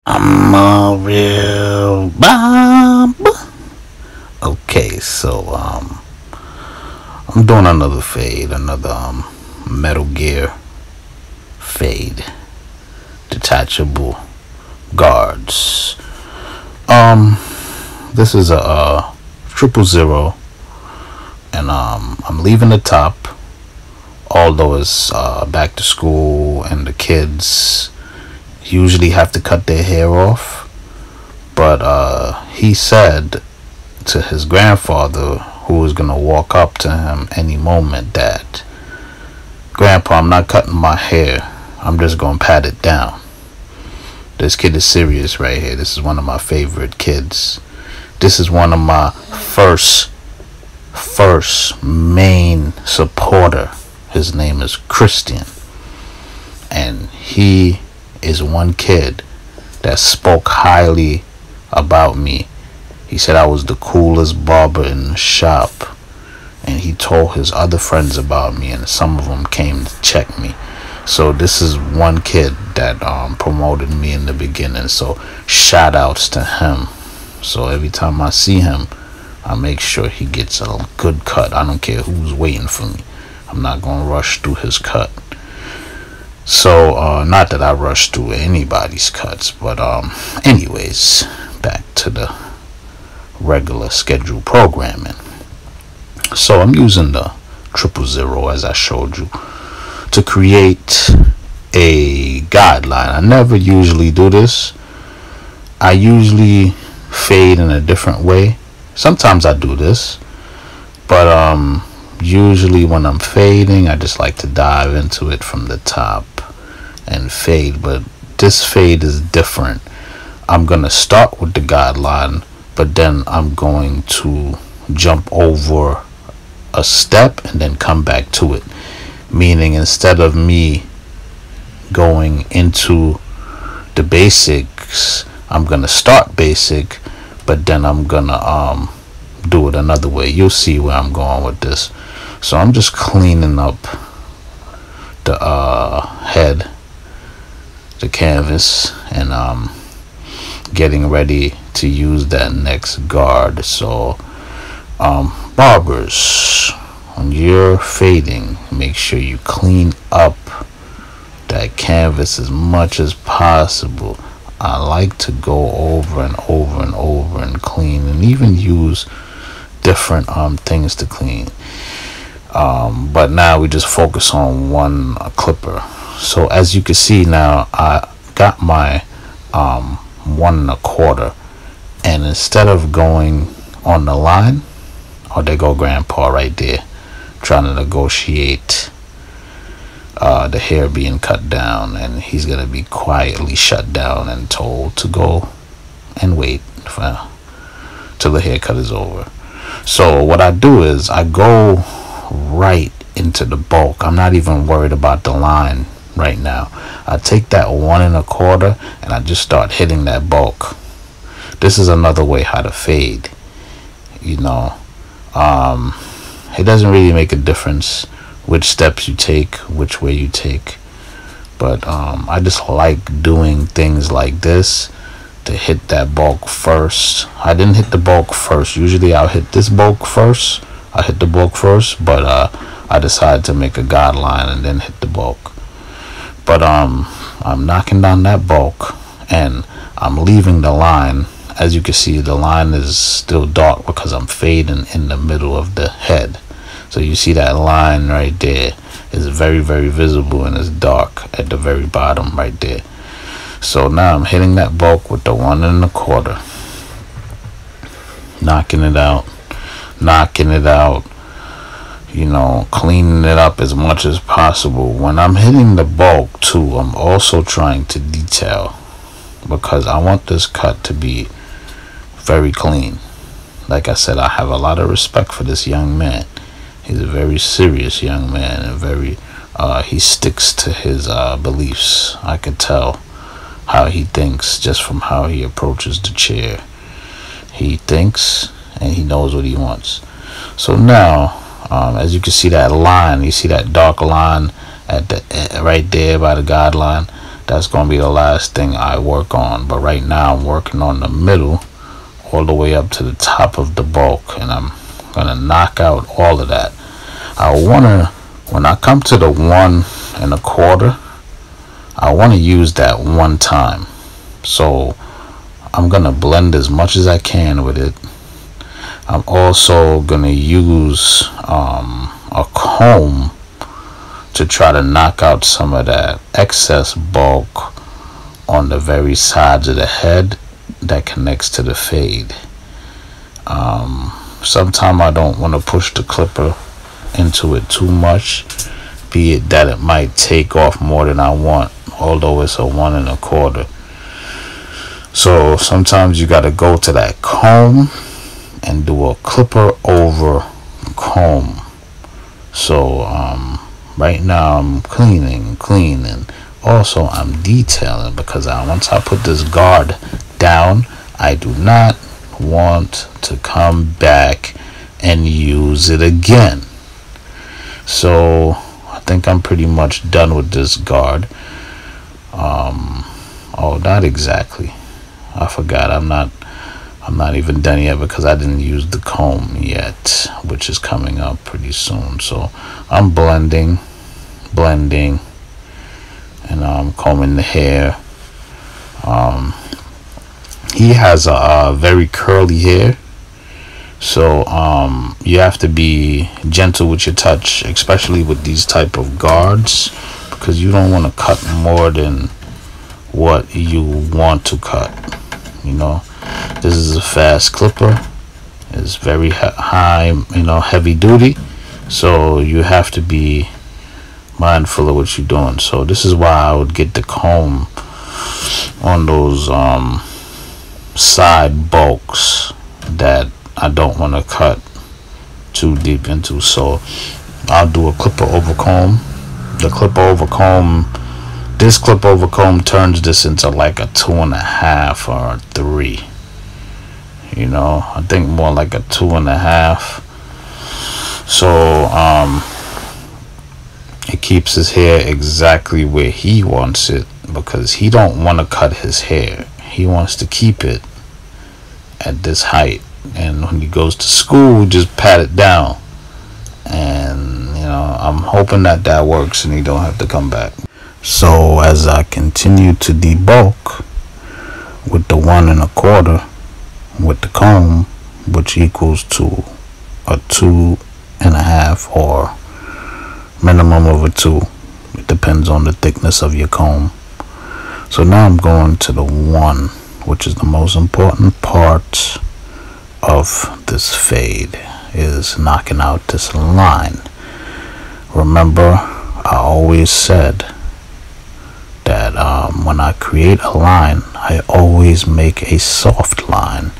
I'm a real Bob. Okay, so I'm doing another fade, another Metal Gear fade, detachable guards. Um, this is a 000, and I'm leaving the top, although it's back to school and the kids usually have to cut their hair off. But he said to his grandfather, who was gonna walk up to him any moment, that Grandpa, I'm not cutting my hair, I'm just gonna pat it down. This kid is serious right here. This is one of my favorite kids. This is one of my first main supporter. His name is Christian, and he is one kid that spoke highly about me. He said I was the coolest barber in the shop, and he told his other friends about me, and some of them came to check me. So this is one kid that promoted me in the beginning, so shout outs to him. So every time I see him, I make sure he gets a good cut. I don't care who's waiting for me. I'm not gonna rush through his cut. So not that I rush through anybody's cuts, but anyways, back to the regular scheduled programming. So I'm using the 000, as I showed you, to create a guideline. I never usually do this. I usually fade in a different way. Sometimes I do this, but usually when I'm fading, I just like to dive into it from the top and fade. But this fade is different. I'm gonna start with the guideline, but then I'm going to jump over a step and then come back to it. Meaning, instead of me going into the basics, I'm gonna start basic, but then I'm gonna do it another way. You'll see where I'm going with this. So I'm just cleaning up the head, the canvas, and getting ready to use that next guard. So barbers, when you're fading, make sure you clean up that canvas as much as possible. I like to go over and over and over and clean, and even use different things to clean. But now we just focus on one clipper. So as you can see now, I got my 1 1/4, and instead of going on the line, oh, there go Grandpa right there, trying to negotiate the hair being cut down, and he's gonna be quietly shut down and told to go and wait till the haircut is over. So what I do is I go right into the bulk. I'm not even worried about the line right now. I take that 1 1/4 and I just start hitting that bulk. This is another way how to fade. You know, it doesn't really make a difference which steps you take, which way you take, but I just like doing things like this to hit that bulk first. I didn't hit the bulk first. Usually I'll hit this bulk first. I hit the bulk first, but I decided to make a guideline and then hit the bulk. But I'm knocking down that bulk, and I'm leaving the line. As you can see, the line is still dark because I'm fading in the middle of the head. So you see that line right there is very, very visible, and it's dark at the very bottom right there. So now I'm hitting that bulk with the 1 1/4, knocking it out, you know, cleaning it up as much as possible. When I'm hitting the bulk too, I'm also trying to detail, because I want this cut to be very clean. Like I said, I have a lot of respect for this young man. He's a very serious young man, and very he sticks to his beliefs. I could tell how he thinks just from how he approaches the chair. He thinks and he knows what he wants. So now, as you can see that line, you see that dark line at the right there by the guideline. that's going to be the last thing I work on. But right now I'm working on the middle all the way up to the top of the bulk, and I'm going to knock out all of that. When I come to the 1 1/4, I want to use that one time. So I'm going to blend as much as I can with it. I'm also going to use a comb to try to knock out some of that excess bulk on the very sides of the head that connects to the fade. Sometimes I don't want to push the clipper into it too much, be it that it might take off more than I want, although it's a 1 1/4. So sometimes you got to go to that comb and do a clipper over comb. So right now I'm cleaning. Also I'm detailing, because once I put this guard down, I do not want to come back and use it again. So I think I'm pretty much done with this guard. Oh, not exactly. I forgot. I'm not even done yet, because I didn't use the comb yet, which is coming up pretty soon. So I'm blending, and I'm combing the hair. He has a very curly hair, so you have to be gentle with your touch, especially with these type of guards, because you don't want to cut more than what you want to cut. You know, this is a fast clipper. It's very high, heavy duty, so you have to be mindful of what you're doing. So this is why I would get the comb on those side bulks that I don't want to cut too deep into. So I'll do a clipper over comb. The clipper over comb, this clipper over comb turns this into like a 2 1/2 or a 3. I think more like a 2 1/2. So it keeps his hair exactly where he wants it, because he don't want to cut his hair. He wants to keep it at this height, and when he goes to school, we just pat it down. And I'm hoping that works and he don't have to come back. So as I continue to debulk with the 1 1/4 with the comb, which equals to a 2 1/2 or minimum of a 2, it depends on the thickness of your comb. So now I'm going to the 1, which is the most important part of this fade, is knocking out this line. Remember, I always said that when I create a line, I always make a soft line,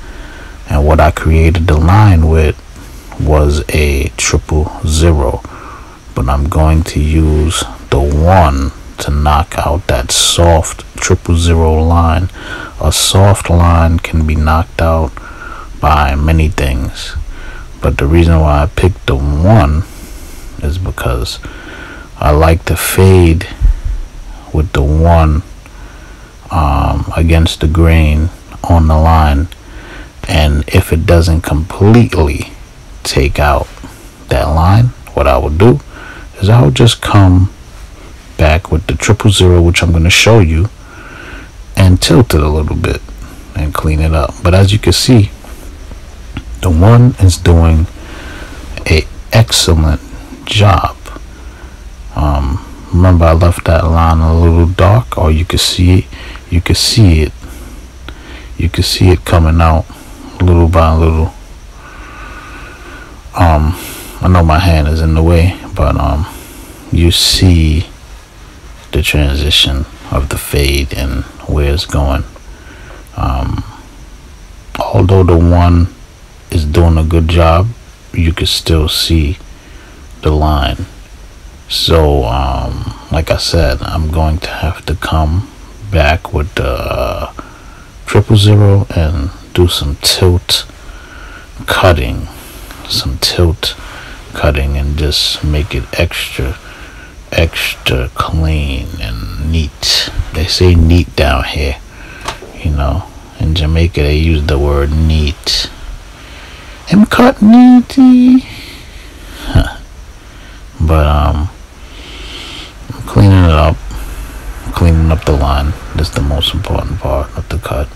and what I created the line with was a 000, but I'm going to use the 1 to knock out that soft 000 line. A soft line can be knocked out by many things, but the reason why I picked the 1 is because I like to fade with the 1 against the grain on the line, and if it doesn't completely take out that line, what I would do is I would just come back with the 000, which I'm going to show you, and tilt it a little bit and clean it up. But as you can see, the 1 is doing an excellent job. Remember, I left that line a little dark, or you can see it coming out little by little. I know my hand is in the way, but you see the transition of the fade and where it's going. Although the 1 is doing a good job, you can still see the line. So like I said, I'm going to have to come back with the 000 and do some tilt cutting, and just make it extra clean and neat. They say neat down here. You know, in Jamaica they use the word neat. I'm cut neaty. Huh. But I'm cleaning it up. Cleaning up the line. That's the most important part of the cut.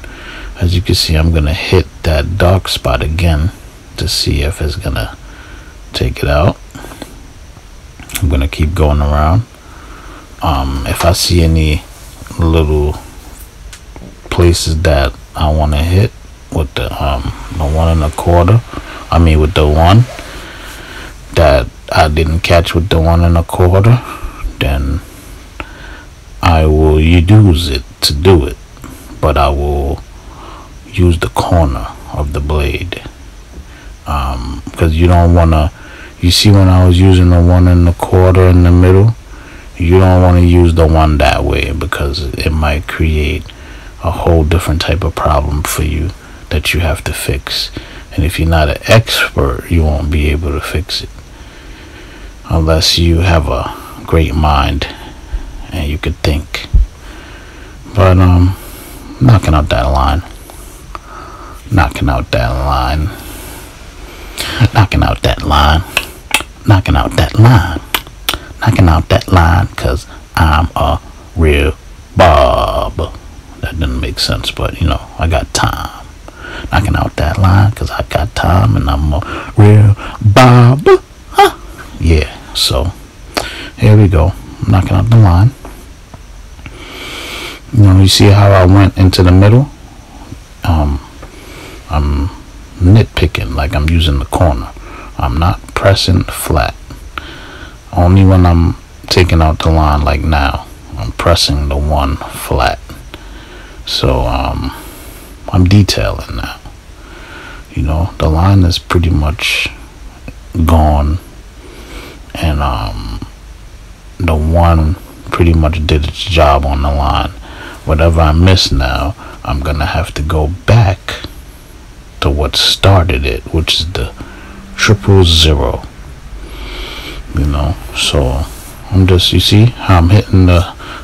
As you can see, I'm gonna hit that dark spot again to see if it's gonna take it out. I'm gonna keep going around. If I see any little places that I want to hit with the 1 1/4, I mean with the 1 that I didn't catch with the 1 1/4, then I will use it to do it, but I will use the corner of the blade, because you don't want to, you see when I was using the 1 1/4 in the middle, you don't want to use the 1 that way, because it might create a whole different type of problem for you that you have to fix. And if you're not an expert, you won't be able to fix it unless you have a great mind and you could think. But knocking out that line, knocking out that line, knocking out that line, knocking out that line, knocking out that line, cause I'm a real barber. That didn't make sense, but you know, I got time. Knocking out that line, cause I got time, and I'm a real barber. Huh? Yeah, so here we go. Knocking out the line. You know, you see how I went into the middle? I'm nitpicking, like I'm using the corner. I'm not pressing flat. Only when I'm taking out the line, like now, I'm pressing the 1 flat. So I'm detailing now. You know, the line is pretty much gone, and the 1 pretty much did its job on the line. Whatever I miss now, I'm gonna have to go back to what started it, which is the 000. You know, so I'm just, you see how I'm hitting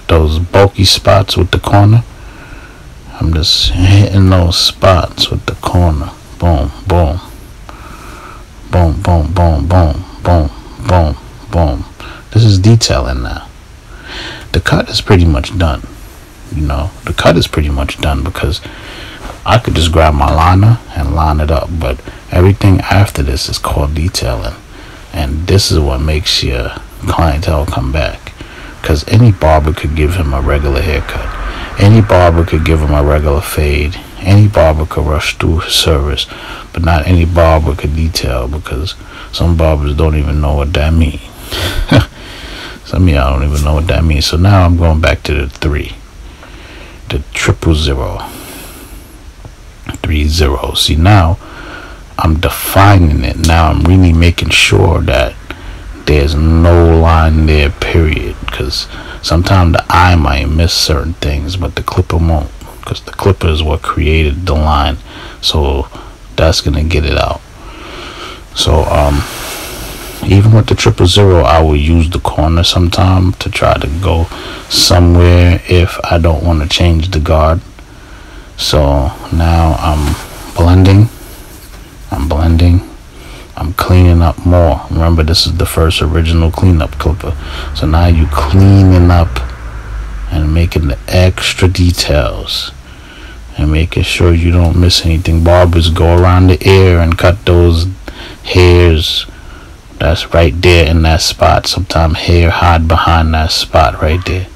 those bulky spots with the corner? I'm just hitting those spots with the corner. Boom, boom, boom, boom, boom, boom, boom, boom, boom. This is detailing now. The cut is pretty much done. You know, the cut is pretty much done, because I could just grab my liner and line it up, but everything after this is called detailing, and this is what makes your clientele come back. Because any barber could give him a regular haircut, any barber could give him a regular fade, any barber could rush through his service, but not any barber could detail, because some barbers don't even know what that means. Some of y'all don't even know what that means. So now I'm going back to the 3, the 000. 30. See, now I'm defining it. Now I'm really making sure that there's no line there, period, because sometimes the eye might miss certain things, but the clipper won't, because the clipper is what created the line, so that's gonna get it out. So even with the 000, I will use the corner sometime to try to go somewhere if I don't want to change the guard. So now I'm blending, I'm cleaning up more. Remember, this is the first original cleanup clipper. So now you cleaning up and making the extra details and making sure you don't miss anything. Barbers go around the ear and cut those hairs that's right there in that spot. Sometimes hair hide behind that spot right there.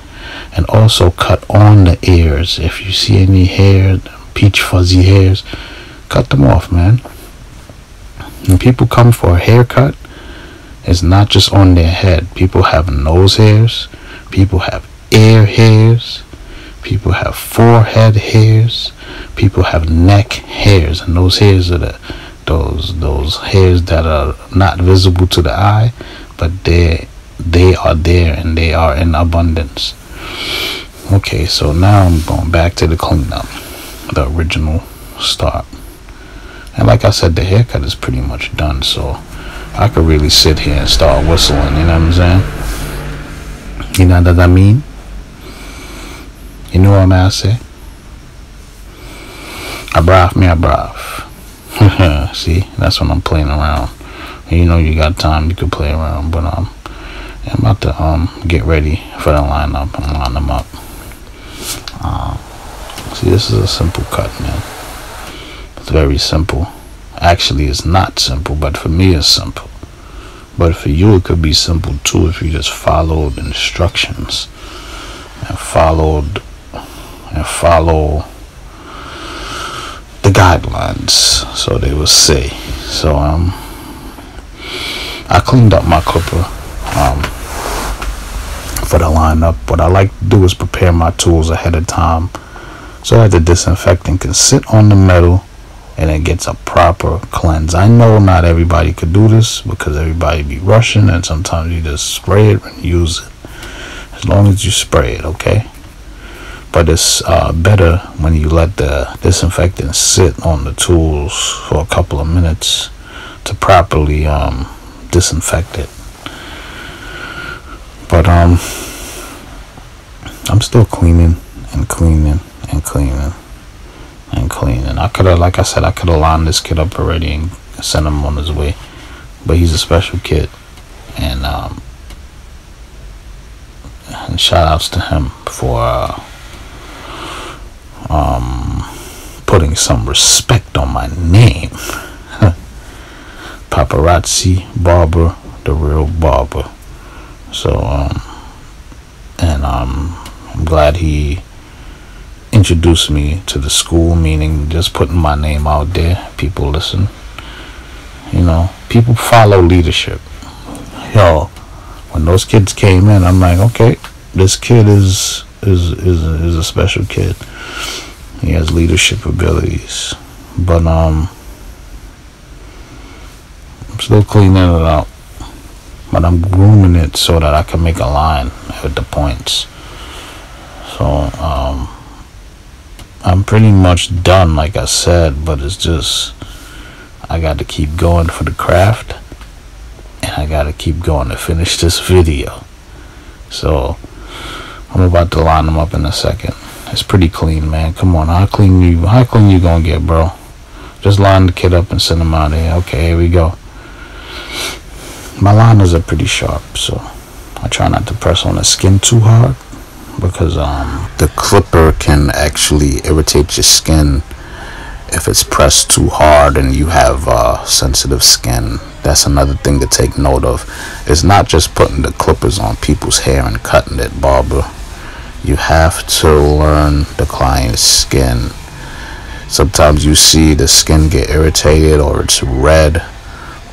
And also cut on the ears. If you see any hair, peach fuzzy hairs, cut them off, man. When people come for a haircut, it's not just on their head. People have nose hairs, people have ear hairs, people have forehead hairs, people have neck hairs, and those hairs are those hairs that are not visible to the eye, but they are there and they are in abundance. Okay, so now I'm going back to the cleanup, the original start. And like I said, the haircut is pretty much done, so I could really sit here and start whistling, you know what I'm saying? You know what I mean? You know what I say? I brav me, I brav. See, that's when I'm playing around. And you know you got time, you can play around. But I'm about to get ready for the lineup and line them up. See, this is a simple cut, man. It's very simple. Actually, it's not simple, but for me it's simple. But for you it could be simple too if you just followed instructions and follow the guidelines, so they will say. So I cleaned up my clipper for the lineup. What I like to do is prepare my tools ahead of time so that the disinfectant can sit on the metal and it gets a proper cleanse. I know not everybody could do this because everybody be rushing, and sometimes you just spray it and use it. As long as you spray it, okay? But it's better when you let the disinfectant sit on the tools for a couple of minutes to properly disinfect it. But I'm still cleaning and cleaning and cleaning and cleaning. I could have, like I said, I could have lined this kid up already and sent him on his way, but he's a special kid, and shout outs to him for putting some respect on my name. Paparazzi Barber, the real barber. So and I'm glad he introduced me to the school, meaning just putting my name out there. People listen, you know, people follow leadership. Yo, when those kids came in, I'm like, okay, this kid is a special kid. He has leadership abilities. But I'm still cleaning it out, but I'm grooming it so that I can make a line with the points. So I'm pretty much done, like I said, but it's just I got to keep going for the craft, and I got to keep going to finish this video. So I'm about to line them up in a second. It's pretty clean, man. Come on, how clean you gonna get, bro? Just line the kid up and send him out of here. Okay, here we go. My liners are pretty sharp, so I try not to press on the skin too hard, because the clipper can actually irritate your skin if it's pressed too hard and you have sensitive skin. That's another thing to take note of. It's not just putting the clippers on people's hair and cutting it, barber. You have to learn the client's skin. Sometimes you see the skin get irritated, or it's red,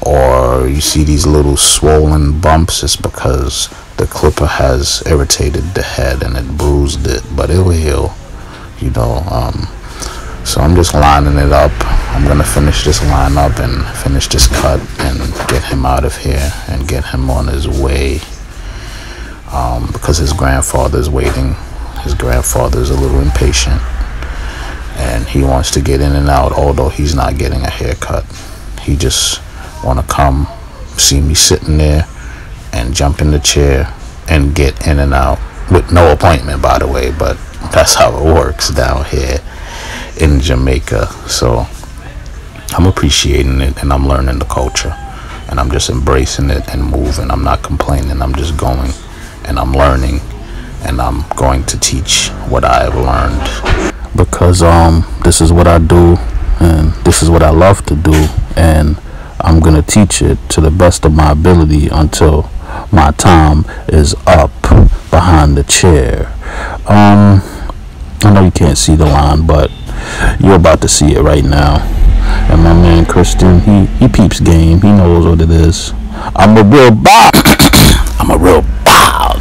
or you see these little swollen bumps. It's because the clipper has irritated the head and it bruised it, but it'll heal, you know. So I'm just lining it up. I'm gonna finish this line up and finish this cut and get him out of here and get him on his way, because his grandfather's waiting. His grandfather's a little impatient and he wants to get in and out, although he's not getting a haircut. He just want to come see me sitting there and jump in the chair and get in and out with no appointment, by the way, but that's how it works down here in Jamaica. So I'm appreciating it, and I'm learning the culture, and I'm just embracing it and moving. I'm not complaining. I'm just going, and I'm learning, and I'm going to teach what I have learned, because this is what I do, and this is what I love to do, and I'm gonna teach it to the best of my ability until my time is up behind the chair. I know you can't see the line, but you're about to see it right now. And my man Christian, he peeps game. He knows what it is. I'm a real bow. I'm a real bow.